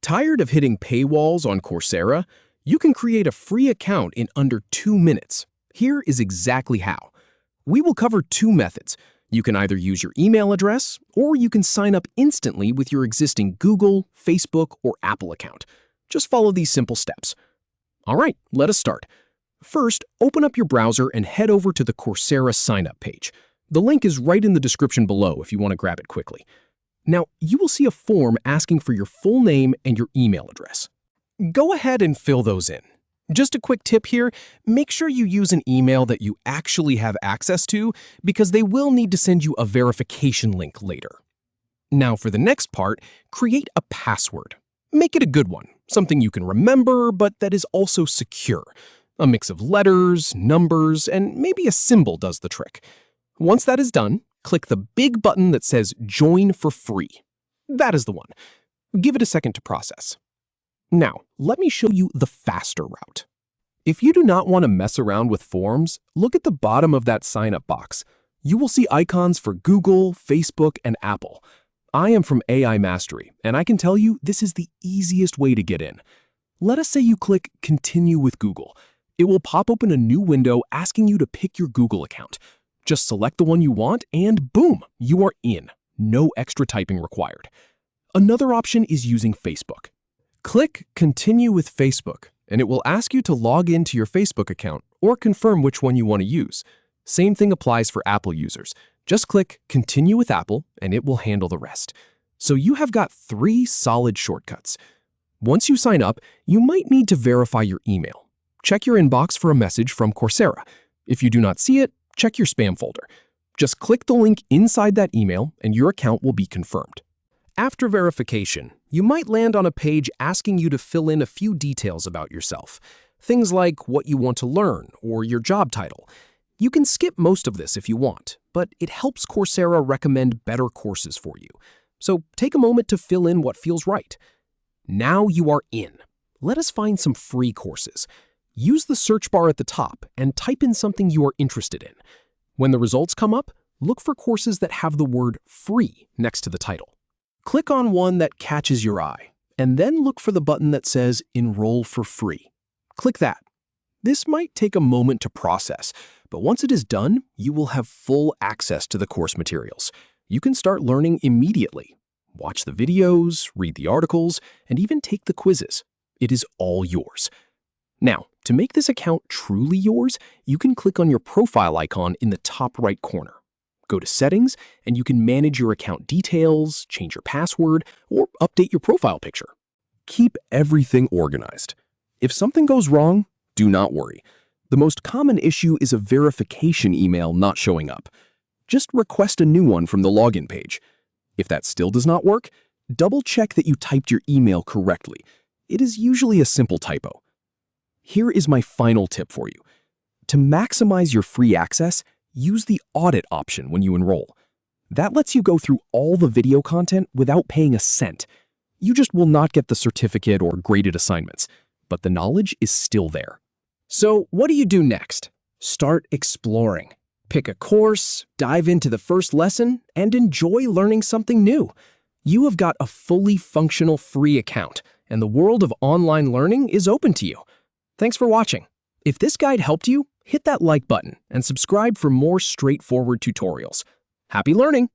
Tired of hitting paywalls on Coursera? You can create a free account in under 2 minutes. Here is exactly how. We will cover 2 methods. You can either use your email address, or you can sign up instantly with your existing Google, Facebook, or Apple account. Just follow these simple steps. All right, let us start. First, open up your browser and head over to the Coursera sign-up page. The link is right in the description below if you want to grab it quickly. Now, you will see a form asking for your full name and your email address. Go ahead and fill those in. Just a quick tip here, make sure you use an email that you actually have access to because they will need to send you a verification link later. Now for the next part, create a password. Make it a good one, something you can remember but that is also secure. A mix of letters, numbers, and maybe a symbol does the trick. Once that is done, click the big button that says Join for Free. That is the one. Give it a second to process. Now, let me show you the faster route. If you do not want to mess around with forms, look at the bottom of that sign-up box. You will see icons for Google, Facebook, and Apple. I am from AI Mastery, and I can tell you this is the easiest way to get in. Let us say you click Continue with Google. It will pop open a new window asking you to pick your Google account. Just select the one you want and boom, you are in. No extra typing required. Another option is using Facebook. Click Continue with Facebook, and it will ask you to log into your Facebook account or confirm which one you want to use. Same thing applies for Apple users. Just click Continue with Apple, and it will handle the rest. So you have got 3 solid shortcuts. Once you sign up, you might need to verify your email. Check your inbox for a message from Coursera. If you do not see it, check your spam folder. Just click the link inside that email and your account will be confirmed. After verification, you might land on a page asking you to fill in a few details about yourself. Things like what you want to learn or your job title. You can skip most of this if you want, but it helps Coursera recommend better courses for you. So take a moment to fill in what feels right. Now you are in. Let us find some free courses. Use the search bar at the top and type in something you are interested in. When the results come up, look for courses that have the word free next to the title. Click on one that catches your eye, and then look for the button that says Enroll for Free. Click that. This might take a moment to process, but once it is done, you will have full access to the course materials. You can start learning immediately. Watch the videos, read the articles, and even take the quizzes. It is all yours. Now, to make this account truly yours, you can click on your profile icon in the top right corner. Go to Settings, and you can manage your account details, change your password, or update your profile picture. Keep everything organized. If something goes wrong, do not worry. The most common issue is a verification email not showing up. Just request a new one from the login page. If that still does not work, double-check that you typed your email correctly. It is usually a simple typo. Here is my final tip for you. To maximize your free access, use the Audit option when you enroll. That lets you go through all the video content without paying a cent. You just will not get the certificate or graded assignments, but the knowledge is still there. So what do you do next? Start exploring. Pick a course, dive into the first lesson, and enjoy learning something new. You have got a fully functional free account, and the world of online learning is open to you. Thanks for watching. If this guide helped you, hit that like button and subscribe for more straightforward tutorials. Happy learning!